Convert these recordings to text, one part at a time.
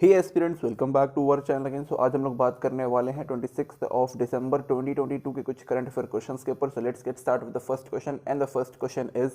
Hey aspirants, welcome back to our channel again. So आज हम लोग बात करने वाले हैं 26 दिसंबर 2022 के कुछ करंट अफेयर क्वेश्चंस के ऊपर। So let's get start with the first question and the first question is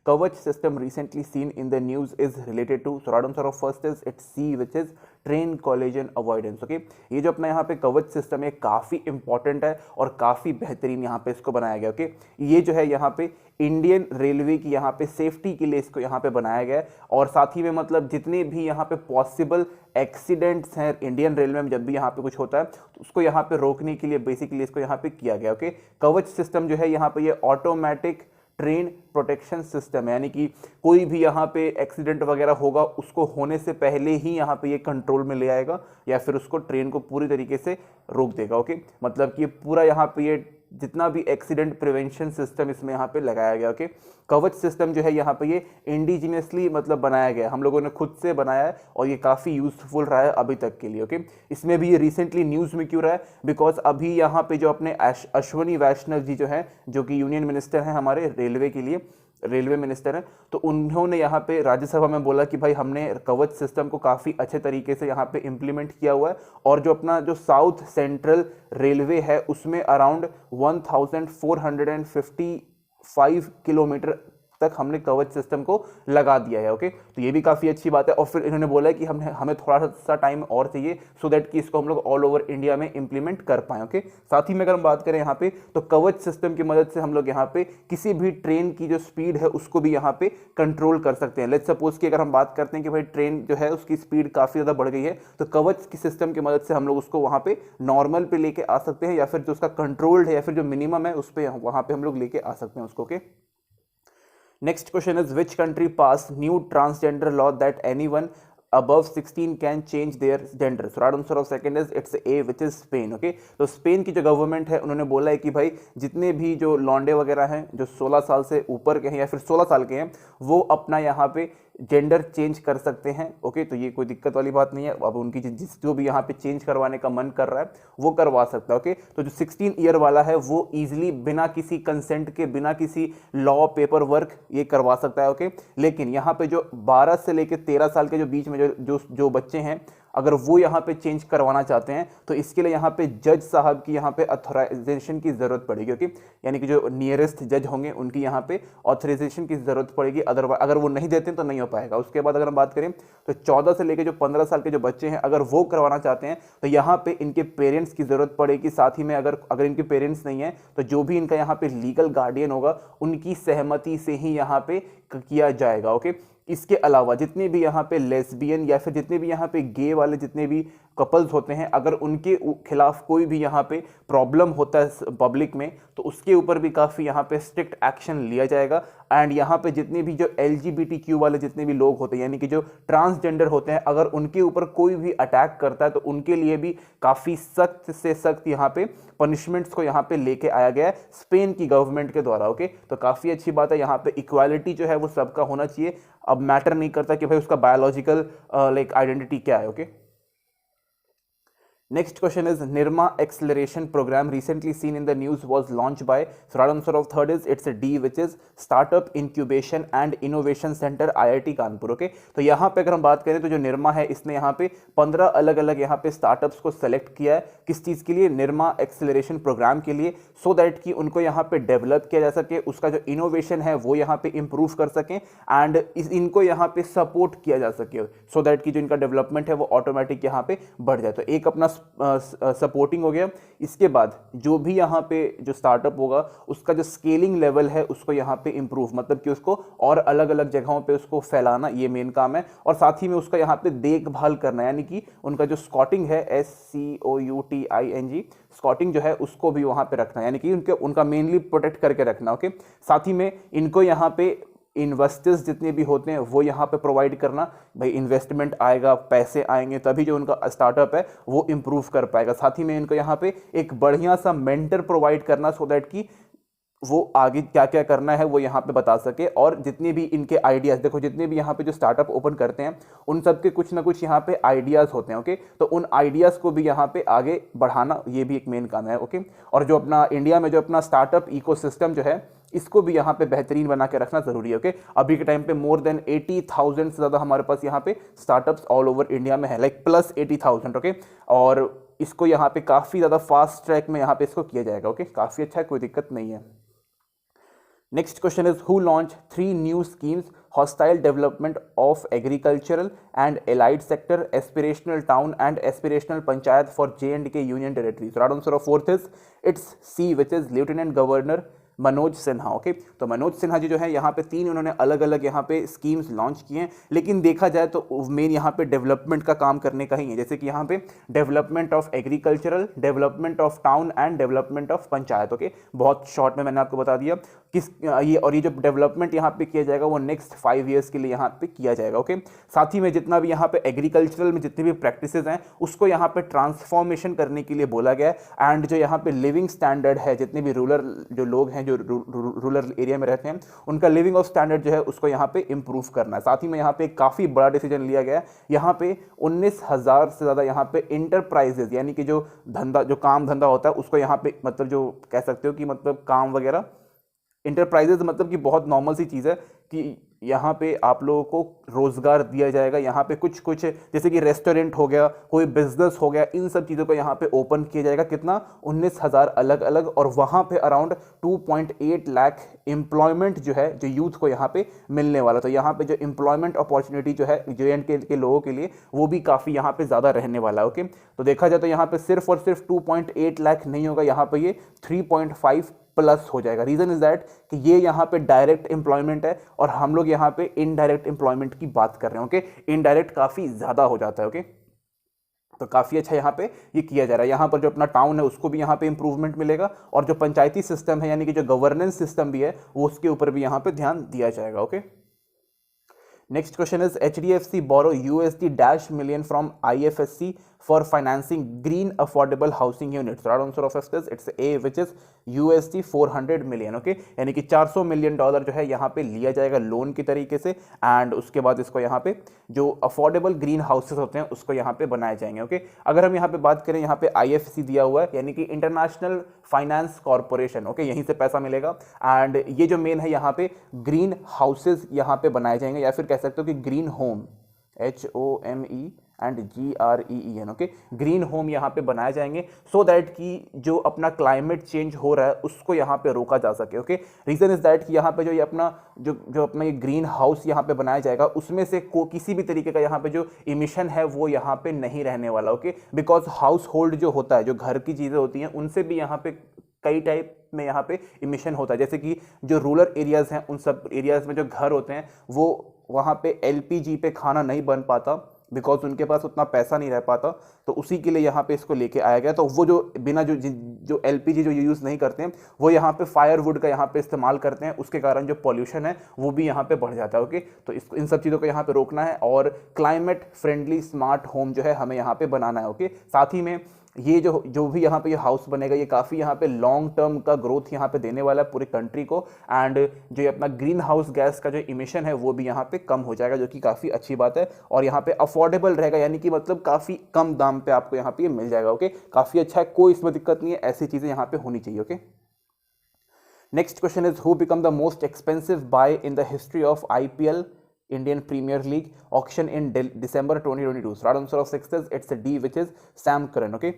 कवच system recently seen in the news is related to. So right answer of first is it's C, which is train collision avoidance. Okay, ये जो अपना यहाँ पे कवच system है काफ़ी important है और काफ़ी बेहतरीन यहाँ पे इसको बनाया गया। ओके, ये जो है यहाँ पे इंडियन रेलवे की यहाँ पे सेफ्टी के लिए इसको यहाँ पे बनाया गया है और साथ ही में मतलब जितने भी यहाँ पे पॉसिबल एक्सीडेंट्स हैं इंडियन रेलवे में, जब भी यहाँ पे कुछ होता है तो उसको यहाँ पे रोकने के लिए बेसिकली इसको यहाँ पे किया गया। ओके, कवच सिस्टम जो है यहाँ पे ये ऑटोमेटिक ट्रेन प्रोटेक्शन सिस्टम है, यानी कि कोई भी यहाँ पे एक्सीडेंट वगैरह होगा उसको होने से पहले ही यहाँ पे ये कंट्रोल में ले आएगा या फिर उसको ट्रेन को पूरी तरीके से रोक देगा। ओके, मतलब कि पूरा यहाँ पे ये जितना भी एक्सीडेंट प्रिवेंशन सिस्टम इसमें यहाँ पे लगाया गया। ओके, कवच सिस्टम जो है यहाँ पे ये इंडिजिनियसली मतलब बनाया गया, हम लोगों ने खुद से बनाया है और ये काफ़ी यूजफुल रहा है अभी तक के लिए। ओके, इसमें भी ये रिसेंटली न्यूज़ में क्यों रहा है, बिकॉज अभी यहाँ पे जो अपने अश्वनी वैष्णव जी जो है, जो कि यूनियन मिनिस्टर हैं हमारे रेलवे के लिए, रेलवे मिनिस्टर हैं, तो उन्होंने यहाँ पे राज्यसभा में बोला कि भाई हमने कवच सिस्टम को काफ़ी अच्छे तरीके से यहाँ पे इम्प्लीमेंट किया हुआ है और जो अपना जो साउथ सेंट्रल रेलवे है उसमें अराउंड 1455 किलोमीटर तक हमने कवच सिस्टम को लगा दिया है। ओके, तो ये भी काफ़ी अच्छी बात है और फिर इन्होंने बोला है कि हमें थोड़ा सा टाइम और चाहिए सो दैट कि इसको हम लोग ऑल ओवर इंडिया में इंप्लीमेंट कर पाएँ। ओके, साथ ही में अगर हम बात करें यहाँ पे तो कवच सिस्टम की मदद से हम लोग यहाँ पे किसी भी ट्रेन की जो स्पीड है उसको भी यहाँ पे कंट्रोल कर सकते हैं। लेट्स सपोज कि अगर हम बात करते हैं कि भाई ट्रेन जो है उसकी स्पीड काफ़ी ज़्यादा बढ़ गई है तो कवच की सिस्टम की मदद से हम लोग उसको वहाँ पे नॉर्मल पे लेके आ सकते हैं या फिर जो उसका कंट्रोल्ड है या फिर जो मिनिमम है उस पर वहाँ पे हम लोग लेके आ सकते हैं उसको। Okay, next question is which country passed new transgender law that anyone above 16 can change their gender? So right answer of second is it's A, which is Spain. Okay, तो स्पेन की जो गवर्नमेंट है उन्होंने बोला है कि भाई जितने भी जो लौंडे वगैरह हैं जो 16 साल से ऊपर के हैं या फिर 16 साल के हैं वो अपना यहाँ पे जेंडर चेंज कर सकते हैं। ओके, तो ये कोई दिक्कत वाली बात नहीं है। अब उनकी जिस जो भी यहाँ पे चेंज करवाने का मन कर रहा है वो करवा सकता है। ओके, तो जो 16 ईयर वाला है वो इजीली बिना किसी कंसेंट के, बिना किसी लॉ पेपर वर्क ये करवा सकता है। ओके, लेकिन यहाँ पे जो 12 से लेकर 13 साल के जो बीच में जो बच्चे हैं अगर वो यहाँ पे चेंज करवाना चाहते हैं तो इसके लिए यहाँ पे जज साहब की यहाँ पे ऑथराइजेशन की ज़रूरत पड़ेगी। ओके, यानी कि जो नियरेस्ट जज होंगे उनकी यहाँ पे ऑथराइजेशन की ज़रूरत पड़ेगी, अदरवाइज अगर वो नहीं देते हैं तो नहीं हो पाएगा। उसके बाद अगर हम बात करें तो 14 से लेकर जो 15 साल के जो बच्चे हैं अगर वो करवाना चाहते हैं तो यहाँ पे इनके पेरेंट्स की ज़रूरत पड़ेगी। साथ ही में अगर इनके पेरेंट्स नहीं है तो जो भी इनका यहाँ पे लीगल गार्डियन होगा उनकी सहमति से ही यहाँ पे किया जाएगा। ओके, इसके अलावा जितने भी यहाँ पे लेस्बियन या फिर जितने भी यहाँ पे गे वाले जितने भी कपल्स होते हैं अगर उनके खिलाफ कोई भी यहाँ पे प्रॉब्लम होता है पब्लिक में तो उसके ऊपर भी काफ़ी यहाँ पे स्ट्रिक्ट एक्शन लिया जाएगा। एंड यहाँ पे जितने भी जो LGBTQ वाले जितने भी लोग होते हैं यानी कि जो ट्रांसजेंडर होते हैं अगर उनके ऊपर कोई भी अटैक करता है तो उनके लिए भी काफ़ी सख्त से सख्त यहाँ पे पनिशमेंट्स को यहाँ पे लेके आया गया है स्पेन की गवर्नमेंट के द्वारा। ओके, तो काफ़ी अच्छी बात है, यहाँ पे इक्वालिटी जो है वो सबका होना चाहिए। अब मैटर नहीं करता कि भाई उसका बायोलॉजिकल लाइक आइडेंटिटी क्या है। Okay, next question is Nirma acceleration program recently seen in the news was launched by. So right answer of third is it's a D, which is startup incubation and innovation center IIT Kanpur. Okay, तो यहाँ पे अगर हम बात करें तो जो निर्मा है इसने यहाँ पे 15 अलग अलग यहाँ पे स्टार्टअप्स को सेलेक्ट किया है किस चीज़ के लिए, निर्मा एक्सेलरेशन प्रोग्राम के लिए, सो दैट कि उनको यहाँ पे डेवलप किया जा सके, उसका जो इनोवेशन है वो यहाँ पे इंप्रूव कर सकें एंड इनको यहाँ पे सपोर्ट किया जा सके सो दैट कि जो इनका डेवलपमेंट है वो ऑटोमेटिक यहाँ पे बढ़ जाए। तो एक अपना सपोर्टिंग हो गया। इसके बाद जो भी यहाँ पे जो स्टार्टअप होगा उसका जो स्केलिंग लेवल है उसको यहाँ पे इंप्रूव, मतलब कि उसको और अलग अलग जगहों पे उसको फैलाना, ये मेन काम है। और साथ ही में उसका यहाँ पे देखभाल करना, यानी कि उनका जो स्कॉटिंग है SCOUTING स्कॉटिंग जो है उसको भी वहाँ पे रखना, यानी कि उनका मेनली प्रोटेक्ट करके रखना। ओके, साथ ही में इनको यहाँ पे इन्वेस्टर्स जितने भी होते हैं वो यहाँ पे प्रोवाइड करना, भाई इन्वेस्टमेंट आएगा, पैसे आएंगे तभी जो उनका स्टार्टअप है वो इम्प्रूव कर पाएगा। साथ ही में इनको यहाँ पे एक बढ़िया सा मेंटर प्रोवाइड करना सो दैट कि वो आगे क्या क्या करना है वो यहाँ पे बता सके। और जितने भी इनके आइडियाज़, देखो जितने भी यहाँ पे जो स्टार्टअप ओपन करते हैं उन सब के कुछ ना कुछ यहाँ पे आइडियाज़ होते हैं। ओके, तो उन आइडियाज़ को भी यहाँ पे आगे बढ़ाना ये भी एक मेन काम है। ओके, और जो अपना इंडिया में जो अपना स्टार्टअप इकोसिस्टम जो है इसको भी यहाँ पे बेहतरीन बना के रखना जरूरी है। ओके, अभी के टाइम पे मोर देन 80,000 से ज़्यादा हमारे पास यहाँ पे स्टार्टअप्स ऑल ओवर इंडिया में है, लाइक प्लस 80,000। ओके, और इसको यहाँ पे काफ़ी ज़्यादा फास्ट ट्रैक में यहाँ पे इसको किया जाएगा। ओके, काफ़ी अच्छा है, कोई दिक्कत नहीं है। Next question is, who launched 3 new schemes: hostile development of agricultural and allied sector, aspirational town and aspirational panchayat for J&K Union Territory? So right answer of fourth is it's C, which is Lieutenant Governor Manoj Sinha. Okay, तो मनोज सिन्हा जी जो है यहाँ पे 3 उन्होंने अलग अलग यहाँ पे स्कीम्स लॉन्च किए हैं, लेकिन देखा जाए तो मेन यहाँ पे डेवलपमेंट का काम करने का ही है। जैसे कि यहाँ पे development of agricultural, development of town and development of panchayat. Okay, बहुत शॉर्ट में मैंने आपको बता दिया किस ये जो डेवलपमेंट यहाँ पे किया जाएगा वो नेक्स्ट 5 ईयर्स के लिए यहाँ पे किया जाएगा। ओके, साथ ही में जितना भी यहाँ पे एग्रीकल्चरल में जितनी भी प्रैक्टिसेस हैं उसको यहाँ पे ट्रांसफॉर्मेशन करने के लिए बोला गया है। एंड जो यहाँ पे लिविंग स्टैंडर्ड है, जितने भी रूरल जो लोग हैं जो रूरल एरिया में रहते हैं उनका लिविंग ऑफ स्टैंडर्ड जो है उसको यहाँ पे इंप्रूव करना है। साथ ही में यहाँ पे काफ़ी बड़ा डिसीजन लिया गया है, यहाँ पे 19,000 से ज़्यादा यहाँ पे इंटरप्राइजेज यानी कि जो धंधा जो काम धंधा होता है उसको यहाँ पे मतलब जो कह सकते हो कि मतलब काम वगैरह, इंटरप्राइजेज मतलब कि बहुत नॉर्मल सी चीज़ है कि यहाँ पे आप लोगों को रोज़गार दिया जाएगा। यहाँ पे कुछ कुछ जैसे कि रेस्टोरेंट हो गया, कोई बिजनेस हो गया, इन सब चीज़ों को यहाँ पे ओपन किया जाएगा। कितना? 19,000 अलग अलग, और वहाँ पे अराउंड 2.8 लाख एम्प्लॉयमेंट जो है जो यूथ को यहाँ पे मिलने वाला। तो यहाँ पे जो एम्प्लॉयमेंट अपॉर्चुनिटी जो है J&K के लोगों के लिए वो भी काफ़ी यहाँ पे ज़्यादा रहने वाला है। ओके, तो देखा जाए तो यहाँ पे सिर्फ और सिर्फ 2.8 लाख नहीं होगा, यहाँ पे ये 3.5 प्लस हो जाएगा। रीजन इज दैट कि ये यहाँ पे डायरेक्ट एम्प्लॉयमेंट है और हम लोग यहाँ पे इनडायरेक्ट एम्प्लॉयमेंट की बात कर रहे हैं। ओके, इनडायरेक्ट काफी ज्यादा हो जाता है। ओके, तो काफी अच्छा यहाँ पे ये किया जा रहा है। यहाँ पर जो अपना टाउन है उसको भी यहाँ पे इंप्रूवमेंट मिलेगा, और जो पंचायती सिस्टम है यानी कि जो गवर्नेंस सिस्टम भी है वो उसके ऊपर भी यहाँ पे ध्यान दिया जाएगा। Okay, next question is HDFC borrow $-million from IFSC for financing green affordable housing units. Right answer of this it's A, which is $400 million. Okay, यानी कि $400 मिलियन जो है यहाँ पे लिया जाएगा लोन की तरीके से, एंड उसके बाद इसको यहाँ पे जो अफोर्डेबल ग्रीन हाउसेस होते हैं उसको यहाँ पे बनाए जाएंगे। ओके, अगर हम यहाँ पे बात करें, यहाँ पे IFC दिया हुआ है यानी कि इंटरनेशनल फाइनेंस कॉर्पोरेशन। ओके, यहीं से पैसा मिलेगा, एंड ये जो मेन है यहाँ पे ग्रीन हाउसेज यहाँ पे बनाए जाएंगे, या फिर कह सकते हो कि green home, HOME and GREEN। Okay, green home यहाँ पे बनाए जाएंगे सो दैट कि जो अपना क्लाइमेट चेंज हो रहा है उसको यहाँ पे रोका जा सके। ओके, रीजन इज दैट कि यहाँ पे जो ये अपना जो अपना ये ग्रीन हाउस यहाँ पे बनाया जाएगा उसमें से किसी भी तरीके का यहाँ पे जो इमिशन है वो यहाँ पे नहीं रहने वाला। ओके, बिकॉज हाउस होल्ड जो होता है, जो घर की चीज़ें होती हैं, उनसे भी यहाँ पे कई टाइप में यहाँ पे इमिशन होता है। जैसे कि जो रूरल एरियाज हैं उन सब एरियाज में जो घर होते हैं वो वहाँ पे LPG पे खाना नहीं बन पाता, बिकॉज उनके पास उतना पैसा नहीं रह पाता, तो उसी के लिए यहाँ पे इसको लेके आया गया। तो वो जो बिना जो LPG जो यूज़ नहीं करते हैं वो यहाँ पे फायरवुड का यहाँ पे इस्तेमाल करते हैं, उसके कारण जो पॉल्यूशन है वो भी यहाँ पे बढ़ जाता है। ओके, तो इसको इन सब चीज़ों को यहाँ पे रोकना है, और क्लाइमेट फ्रेंडली स्मार्ट होम जो है हमें यहाँ पे बनाना है। ओके, साथ ही में ये जो भी यहाँ पे ये हाउस बनेगा ये काफ़ी यहाँ पे लॉन्ग टर्म का ग्रोथ यहाँ पे देने वाला है पूरी कंट्री को, एंड जो ये अपना ग्रीन हाउस गैस का जो इमिशन है वो भी यहाँ पे कम हो जाएगा, जो कि काफ़ी अच्छी बात है। और यहाँ पे अफोर्डेबल रहेगा, यानी कि मतलब काफ़ी कम दाम पे आपको यहाँ पे ये मिल जाएगा। ओके, काफ़ी अच्छा है, कोई इसमें दिक्कत नहीं है, ऐसी चीज़ें यहाँ पे होनी चाहिए। Okay, next question is, who become the most expensive buy in the history of IPL Indian Premier League auction in December 2022? So right answer of 6 is it's a D, which is Sam Curran. Okay,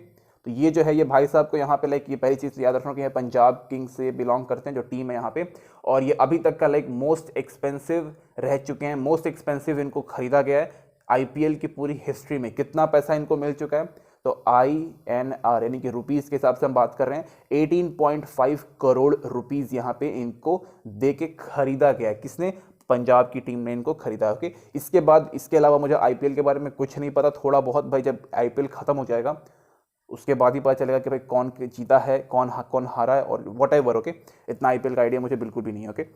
तो ये जो है ये भाई साहब को यहाँ पे लाइक ये पहली चीज़ याद रखना कि ये पंजाब किंग्स से बिलोंग करते हैं जो टीम है यहाँ पे, और ये अभी तक का लाइक मोस्ट एक्सपेंसिव रह चुके हैं। मोस्ट एक्सपेंसिव इनको खरीदा गया है IPL की पूरी हिस्ट्री में। कितना पैसा इनको मिल चुका है? तो INR यानी कि रुपीज़ के हिसाब से हम बात कर रहे हैं, 18.5 करोड़ रुपीज़ यहाँ पे इनको दे के खरीदा गया है। किसने? पंजाब की टीम ने इनको खरीदा। ओके, इसके बाद इसके अलावा मुझे IPL के बारे में कुछ नहीं पता, थोड़ा बहुत भाई जब IPL खत्म हो जाएगा उसके बाद ही पता चलेगा कि भाई कौन जीता है, कौन हारा है और वट एवर। ओके, इतना IPL का आइडिया मुझे बिल्कुल भी नहीं है। Okay,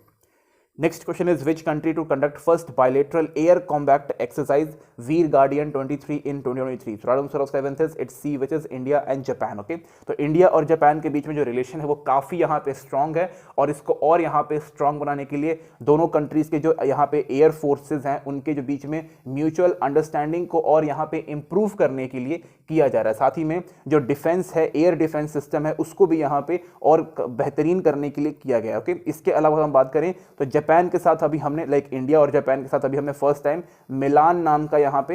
Next question is which country to conduct first bilateral air combat exercise Veer Guardian 23 in 2023? So right answer of seventh is it's C, which is India and Japan. Okay, तो India और Japan के बीच में जो relation है वो काफी यहाँ पे स्ट्रांग है, और इसको और यहाँ पे स्ट्रांग बनाने के लिए दोनों कंट्रीज के जो यहाँ पे एयर फोर्सेज हैं उनके जो बीच में म्यूचुअल अंडरस्टैंडिंग को और यहाँ पे इंप्रूव करने के लिए किया जा रहा है। साथ ही में जो डिफेंस है, एयर डिफेंस सिस्टम है, उसको भी यहाँ पे और बेहतरीन करने के लिए किया गया। ओके, इसके अलावा हम बात करें तो जापान के साथ अभी हमने इंडिया और जापान के साथ अभी हमने फर्स्ट टाइम मिलान नाम का यहाँ पे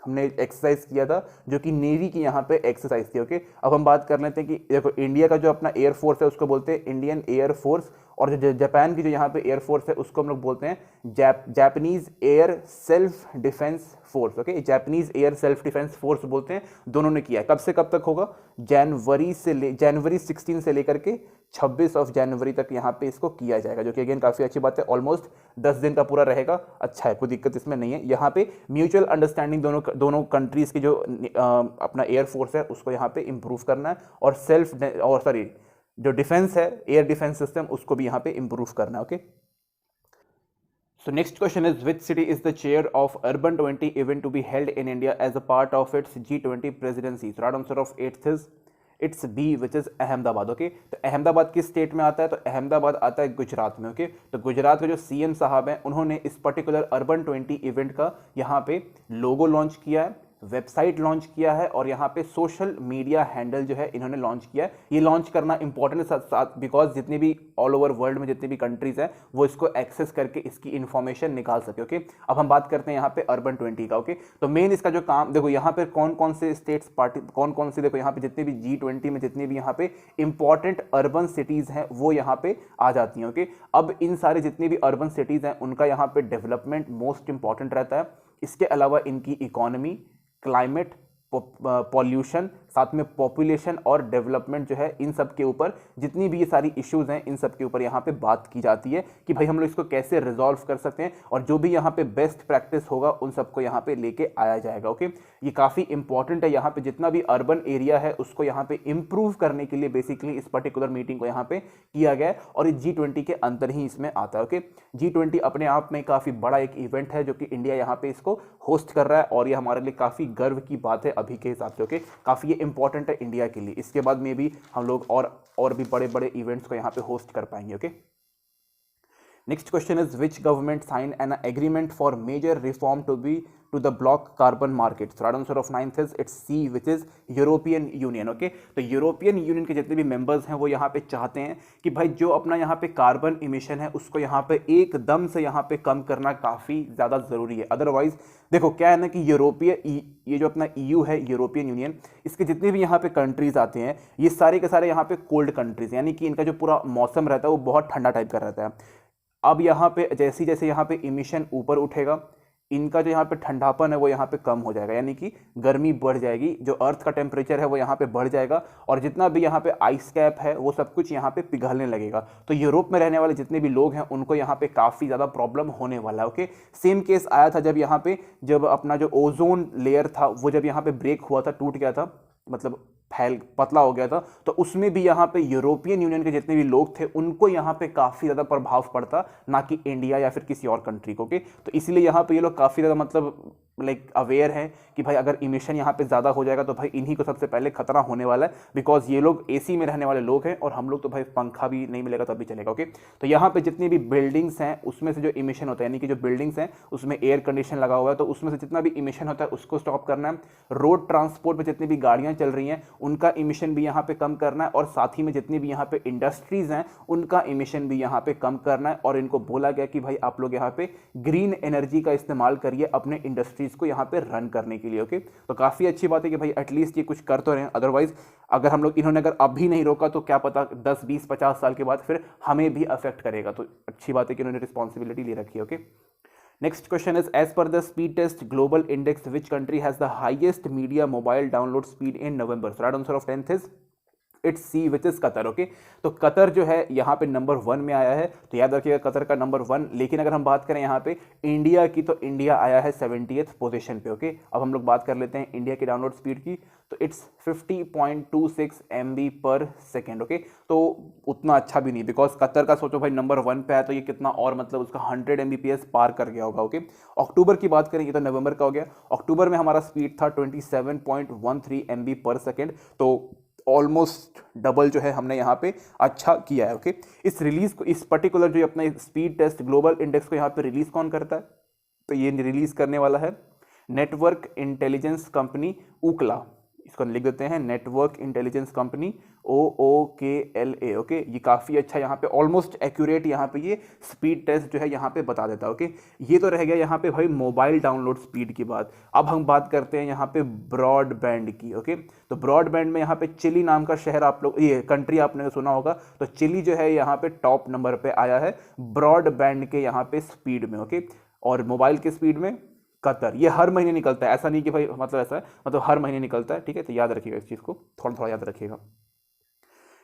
हमने एक्सरसाइज किया था, जो कि नेवी की यहाँ पे एक्सरसाइज थी। ओके, अब हम बात कर लेते हैं कि देखो इंडिया का जो अपना एयर फोर्स है उसको बोलते हैं इंडियन एयर फोर्स, और जो जापान की जो यहाँ पे एयर फोर्स है उसको हम लोग बोलते हैं Japanese air self defence force. Okay, Japanese air self defence force बोलते हैं। दोनों ने किया है। कब से कब तक होगा? जनवरी 16 से लेकर के 26 ऑफ जनवरी तक यहाँ पे इसको किया जाएगा, जो कि अगेन काफी अच्छी बात है। ऑलमोस्ट 10 दिन का पूरा रहेगा। अच्छा है, कोई दिक्कत इसमें नहीं है। यहाँ पे म्यूचुअल अंडरस्टैंडिंग दोनों कंट्रीज की जो अपना एयर फोर्स है उसको यहाँ पे इंप्रूव करना है, और जो डिफेंस है, एयर डिफेंस सिस्टम, उसको भी यहाँ पे इंप्रूव करना है। Okay, so next question is which city is the chair of Urban 20 event to be held in India as a part of its G20 presidency? So right answer of 8th is it's B, which is Ahmedabad. Okay, तो अहमदाबाद किस state में आता है? तो अहमदाबाद आता है गुजरात में। Okay, तो गुजरात के जो सीएम साहब हैं उन्होंने इस पर्टिकुलर अर्बन 20 इवेंट का यहाँ पे लोगो लॉन्च किया है, वेबसाइट लॉन्च किया है, और यहाँ पे सोशल मीडिया हैंडल जो है इन्होंने लॉन्च किया है। ये लॉन्च करना इंपॉर्टेंट है साथ बिकॉज जितने भी ऑल ओवर वर्ल्ड में जितनी भी कंट्रीज हैं वो इसको एक्सेस करके इसकी इंफॉर्मेशन निकाल सके। ओके, अब हम बात करते हैं यहाँ पे अर्बन 20 का। ओके, तो मेन इसका जो काम देखो, यहाँ पे कौन कौन से स्टेट्स पार्टी कौन से देखो यहाँ पे जितने भी G20 में जितने भी यहाँ पे इंपॉर्टेंट अर्बन सिटीज हैं वो यहाँ पे आ जाती हैं। ओके, अब इन सारे जितने भी अर्बन सिटीज हैं उनका यहाँ पे डेवलपमेंट मोस्ट इंपॉर्टेंट रहता है। इसके अलावा इनकी इकोनॉमी, क्लाइमेट, पॉल्यूशन, साथ में पॉपुलेशन और डेवलपमेंट जो है, इन सब के ऊपर जितनी भी ये सारी इश्यूज हैं इन सब के ऊपर यहाँ पे बात की जाती है कि भाई हम लोग इसको कैसे रिजॉल्व कर सकते हैं, और जो भी यहाँ पे बेस्ट प्रैक्टिस होगा उन सबको यहाँ पे लेके आया जाएगा। ओके, ये काफ़ी इंपॉर्टेंट है। यहाँ पे जितना भी अर्बन एरिया है उसको यहाँ पे इंप्रूव करने के लिए बेसिकली इस पर्टिकुलर मीटिंग को यहाँ पे किया गया है, और ये G20 के अंदर ही इसमें आता है। ओके, G20 अपने आप में काफ़ी बड़ा एक इवेंट है जो कि इंडिया यहाँ पे इसको होस्ट कर रहा है, और ये हमारे लिए काफ़ी गर्व की बात है अभी के हिसाब से। ओके, काफ़ी ये इंपॉर्टेंट है इंडिया के लिए। इसके बाद में भी हम लोग और भी बड़े बड़े इवेंट्स को यहाँ पे होस्ट कर पाएंगे। Okay, next question is which government sign an agreement for major reform to the bloc carbon market? So right answer of 9th is it's C, which is European Union. Okay, तो European Union के जितने भी members हैं वो यहाँ पे चाहते हैं कि भाई जो अपना यहाँ पे कार्बन इमिशन है उसको यहाँ पे एकदम से यहाँ पे कम करना काफ़ी ज़्यादा ज़रूरी है। अदरवाइज देखो क्या है ना कि ये जो अपना EU है, यूरोपियन यूनियन, इसके जितने भी यहाँ पे कंट्रीज आते हैं ये सारे के सारे यहाँ पे कोल्ड कंट्रीज, यानी कि इनका जो पूरा मौसम रहता है वो बहुत ठंडा टाइप का रहता है। अब यहाँ पे जैसे जैसे यहाँ पे इमिशन ऊपर उठेगा, इनका जो यहाँ पे ठंडापन है वो यहाँ पे कम हो जाएगा, यानी कि गर्मी बढ़ जाएगी, जो अर्थ का टेम्परेचर है वो यहाँ पे बढ़ जाएगा, और जितना भी यहाँ पे आइस कैप है वो सब कुछ यहाँ पे पिघलने लगेगा। तो यूरोप में रहने वाले जितने भी लोग हैं उनको यहाँ पे काफ़ी ज़्यादा प्रॉब्लम होने वाला है। ओके, सेम केस आया था जब अपना जो ओजोन लेयर था वो जब यहाँ पे ब्रेक हुआ था, टूट गया था, मतलब पतला हो गया था, तो उसमें भी यहाँ पे यूरोपियन यूनियन के जितने भी लोग थे उनको यहाँ पे काफ़ी ज़्यादा प्रभाव पड़ता, ना कि इंडिया या फिर किसी और कंट्री को। ओके, तो इसलिए यहाँ पे ये लोग काफ़ी ज़्यादा मतलब अवेयर हैं कि भाई अगर इमिशन यहाँ पे ज़्यादा हो जाएगा तो भाई इन्हीं को सबसे पहले खतरा होने वाला है, बिकॉज ये लोग AC में रहने वाले लोग हैं और हम लोग तो भाई पंखा भी नहीं मिलेगा तब भी चलेगा। ओके, तो यहाँ पे जितनी भी बिल्डिंग्स हैं उसमें से जो इमिशन होता है, यानी कि जो बिल्डिंग्स हैं उसमें एयर कंडीशन लगा हुआ है, तो उसमें से जितना भी इमिशन होता है उसको स्टॉप करना है। रोड ट्रांसपोर्ट में जितनी भी गाड़ियाँ चल रही हैं उनका इमिशन भी यहाँ पे कम करना है, और साथ ही में जितनी भी यहाँ पे इंडस्ट्रीज हैं उनका इमिशन भी यहाँ पे कम करना है। और इनको बोला गया कि भाई आप लोग यहाँ पे ग्रीन एनर्जी का इस्तेमाल करिए अपने इंडस्ट्रीज को यहाँ पे रन करने के लिए। ओके, तो काफ़ी अच्छी बात है कि भाई एटलीस्ट ये कुछ कर तो रहे हैं। अदरवाइज अगर हम लोग इन्होंने अगर अभी नहीं रोका तो क्या पता 10, 20, 50 साल के बाद फिर हमें भी अफेक्ट करेगा। तो अच्छी बात है कि इन्होंने रिस्पॉन्सिबिलिटी ले रखी है। Okay, next question is as per the speed test global index which country has the highest median mobile download speed in November? So right answer of 10th is it's C which is Qatar. Okay, तो Qatar जो है यहाँ पे number 1 में आया है, तो याद रखिएगा कतर का नंबर 1। लेकिन अगर हम बात करें यहाँ पे इंडिया की, तो इंडिया आया है 70th पोजीशन पे। ओके, अब हम लोग बात कर लेते हैं इंडिया की डाउनलोड स्पीड की, तो इट्स 50.26 MB पर सेकेंड। ओके, तो उतना अच्छा भी नहीं, बिकॉज कतर का सोचो भाई नंबर 1 पे है, तो ये कितना और मतलब उसका 100 Mbps पार कर गया होगा। ओके, अक्टूबर की बात करें, ये तो नवंबर का हो गया, अक्टूबर में हमारा स्पीड था 27.13 MB पर सेकेंड, तो ऑलमोस्ट डबल जो है हमने यहाँ पे अच्छा किया है। ओके, इस रिलीज को, इस पर्टिकुलर जो अपना स्पीड टेस्ट ग्लोबल इंडेक्स को यहाँ पे रिलीज कौन करता है, तो ये रिलीज करने वाला है नेटवर्क इंटेलिजेंस कंपनी ऊकला। इसको लिख देते हैं network intelligence company OOKLA। Okay, ये काफ़ी अच्छा यहाँ पे ऑलमोस्ट एक्यूरेट यहाँ पे ये स्पीड टेस्ट जो है यहाँ पे बता देता है। ओके, ये तो रह गया यहाँ पे भाई मोबाइल डाउनलोड स्पीड की बात। अब हम बात करते हैं यहाँ पे ब्रॉडबैंड की। ओके, तो ब्रॉडबैंड में यहाँ पे चिली नाम का शहर, आप लोग ये कंट्री आपने सुना होगा, तो चिली जो है यहाँ पे टॉप नंबर पे आया है ब्रॉडबैंड के यहाँ पे स्पीड में। ओके, और मोबाइल के स्पीड में कतर। ये हर महीने निकलता है, ऐसा नहीं कि भाई मतलब ऐसा है, मतलब हर महीने निकलता है। ठीक है, तो याद रखिएगा इस चीज़ को, थोड़ा थोड़ा याद रखिएगा।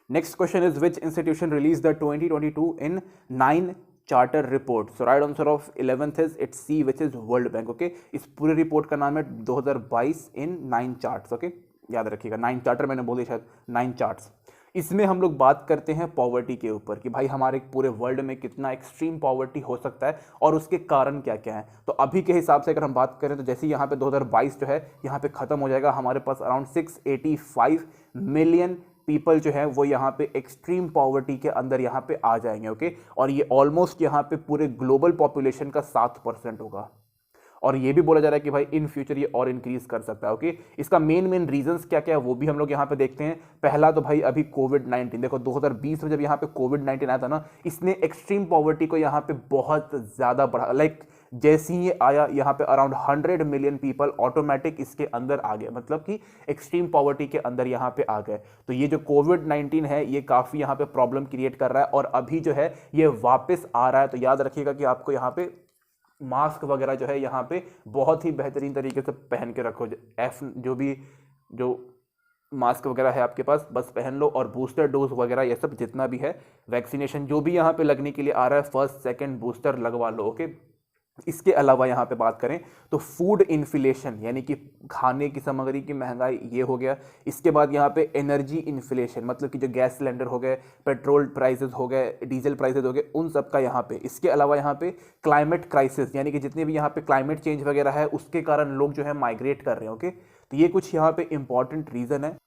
Next question is which institution release the 2022 in 9 charter report. So right answer of 11th is it's C which is World Bank. Okay, इस पूरे रिपोर्ट का नाम है 2022 इन 9 चार्ट्स। ओके, याद रखिएगा 9 चार्टर मैंने बोले शायद 9 चार्ट्स। इसमें हम लोग बात करते हैं पॉवर्टी के ऊपर कि भाई हमारे पूरे वर्ल्ड में कितना एक्सट्रीम पॉवर्टी हो सकता है और उसके कारण क्या क्या है। तो अभी के हिसाब से अगर हम बात करें तो जैसे यहाँ पे 2022 जो है यहाँ पे ख़त्म हो जाएगा, हमारे पास अराउंड 685 मिलियन पीपल जो है वो यहाँ पे एक्सट्रीम पॉवर्टी के अंदर यहाँ पे आ जाएंगे। ओके, और ये ऑलमोस्ट यहाँ पे पूरे ग्लोबल पॉपुलेशन का 7% होगा, और ये भी बोला जा रहा है कि भाई इन फ्यूचर ये और इंक्रीज कर सकता है। ओके, इसका मेन रीजंस क्या क्या है वो भी हम लोग यहाँ पे देखते हैं। पहला तो भाई अभी कोविड-19, देखो 2020 में जब यहाँ पे कोविड-19 आया था ना, इसने एक्सट्रीम पॉवर्टी को यहाँ पे बहुत ज़्यादा बढ़ा, लाइक जैसे ही ये आया यहाँ पे अराउंड 100 मिलियन पीपल ऑटोमेटिक इसके अंदर आ गए, मतलब कि एक्सट्रीम पॉवर्टी के अंदर यहाँ पे आ गए। तो ये जो कोविड-19 है ये काफ़ी यहाँ पे प्रॉब्लम क्रिएट कर रहा है, और अभी जो है ये वापस आ रहा है। तो याद रखिएगा कि आपको यहाँ पे मास्क वगैरह जो है यहाँ पे बहुत ही बेहतरीन तरीके से पहन के रखो। जो मास्क वगैरह है आपके पास बस पहन लो, और बूस्टर डोज वगैरह ये सब जितना भी है वैक्सीनेशन जो भी यहाँ पे लगने के लिए आ रहा है, फर्स्ट सेकंड बूस्टर लगवा लो। ओके, इसके अलावा यहाँ पे बात करें तो फूड इन्फ्लेशन यानी कि खाने की सामग्री की महंगाई ये हो गया। इसके बाद यहाँ पे एनर्जी इन्फ्लेशन, मतलब कि जो गैस सिलेंडर हो गए, पेट्रोल प्राइसेस हो गए, डीजल प्राइसेस हो गए, उन सब का यहाँ पे। इसके अलावा यहाँ पे क्लाइमेट क्राइसिस, यानी कि जितने भी यहाँ पे क्लाइमेट चेंज वगैरह है उसके कारण लोग जो है माइग्रेट कर रहे हैं। ओके, तो ये कुछ यहाँ पे इंपॉर्टेंट रीज़न है।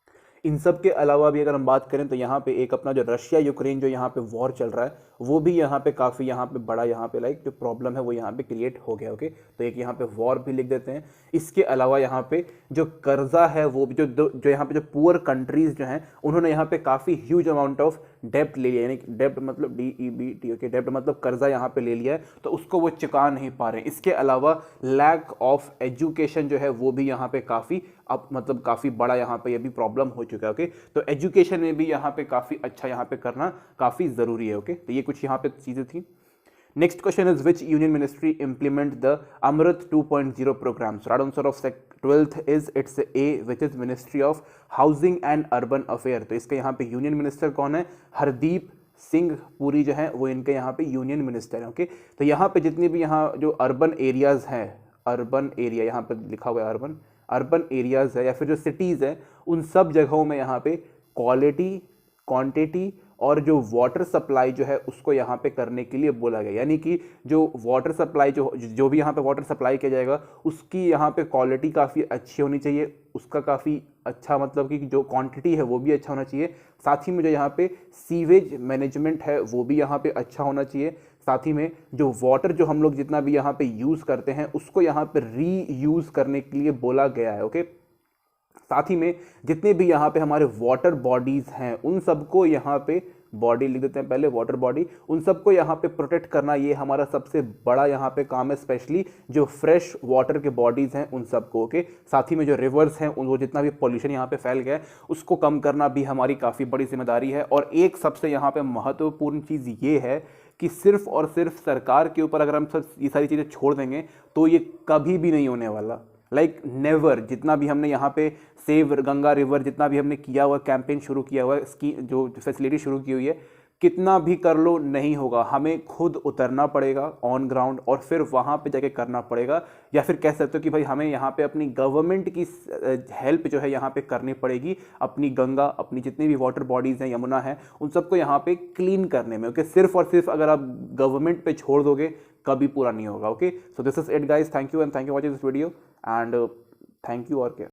इन सब के अलावा भी अगर हम बात करें तो यहाँ पे एक अपना जो रशिया यूक्रेन जो यहाँ पे वॉर चल रहा है वो भी यहाँ पे काफ़ी यहाँ पे बड़ा यहाँ पे लाइक जो प्रॉब्लम है वो यहाँ पे क्रिएट हो गया। ओके, तो एक यहाँ पे वॉर भी लिख देते हैं। इसके अलावा यहाँ पे जो कर्जा है वो भी जो यहाँ पे जो पुअर कंट्रीज जो हैं उन्होंने यहाँ पे काफ़ी ह्यूज अमाउंट ऑफ डेप्ट ले लिया, यानी डेप्ट मतलब DEBT। ओके, डेप्ट मतलब कर्जा यहाँ पे ले लिया है, तो उसको वो चुका नहीं पा रहे हैं। इसके अलावा लैक ऑफ एजुकेशन जो है वो भी यहाँ पे काफ़ी अब मतलब काफ़ी बड़ा यहाँ पे ये भी प्रॉब्लम हो चुका है। ओके, तो एजुकेशन में भी यहाँ पे काफ़ी अच्छा यहाँ पे करना काफ़ी ज़रूरी है। ओके, तो ये कुछ यहाँ पे चीज़ें थी। Next question is which union ministry implement the Amrut 2.0 programme. Right answer of 12th is it's A which is ministry of housing and urban affair. तो इसके यहाँ पे यूनियन मिनिस्टर कौन है? हरदीप सिंह पुरी जो है वो इनके यहाँ पे यूनियन मिनिस्टर है। ओके, तो यहाँ पे जितनी भी यहाँ जो अर्बन एरियाज हैं, अर्बन एरिया यहाँ पे लिखा हुआ है, अर्बन एरियाज है या फिर जो सिटीज़ हैं, उन सब जगहों में यहाँ पे क्वालिटी, क्वांटिटी और जो वाटर सप्लाई जो है उसको यहाँ पे करने के लिए बोला गया। यानी कि जो वाटर सप्लाई जो भी यहाँ पे वाटर सप्लाई किया जाएगा उसकी यहाँ पे क्वालिटी काफ़ी अच्छी होनी चाहिए, उसका काफ़ी अच्छा मतलब कि जो क्वांटिटी है वो भी अच्छा होना चाहिए। साथ ही में जो यहाँ पे सीवेज मैनेजमेंट है वो भी यहाँ पे अच्छा होना चाहिए। साथ ही में जो वाटर जो हम लोग जितना भी यहाँ पे यूज़ करते हैं उसको यहाँ पे रीयूज़ करने के लिए बोला गया है। ओके, साथ ही में जितने भी यहाँ पे हमारे वाटर बॉडीज़ हैं उन सबको यहाँ पे बॉडी लिख देते हैं पहले, वाटर बॉडी, उन सबको यहाँ पे प्रोटेक्ट करना ये हमारा सबसे बड़ा यहाँ पे काम है, स्पेशली जो फ्रेश वाटर के बॉडीज़ हैं उन सबको। ओके, साथ ही में जो रिवर्स हैं उन वो जितना भी पॉल्यूशन यहाँ पे फैल गया है उसको कम करना भी हमारी काफ़ी बड़ी जिम्मेदारी है। और एक सबसे यहाँ पे महत्वपूर्ण चीज़ ये है कि सिर्फ और सिर्फ सरकार के ऊपर अगर हम सब ये सारी चीज़ें छोड़ देंगे तो ये कभी भी नहीं होने वाला। लाइक नेवर, जितना भी हमने यहाँ पे सेव गंगा रिवर, जितना भी हमने किया हुआ कैंपेन शुरू किया हुआ है, इसकी जो फैसिलिटी शुरू की हुई है, कितना भी कर लो नहीं होगा, हमें खुद उतरना पड़ेगा ऑन ग्राउंड और फिर वहाँ पे जाके करना पड़ेगा। या फिर कह सकते हो कि भाई हमें यहाँ पे अपनी गवर्नमेंट की हेल्प जो है यहाँ पे करनी पड़ेगी, अपनी गंगा, अपनी जितनी भी वाटर बॉडीज़ हैं, यमुना है, उन सबको यहाँ पे क्लीन करने में। ओके, सिर्फ और सिर्फ अगर आप गवर्नमेंट पे छोड़ दोगे कभी पूरा नहीं होगा। Okay, so this is it guys, thank you and thank you watching this video and thank you और क्या।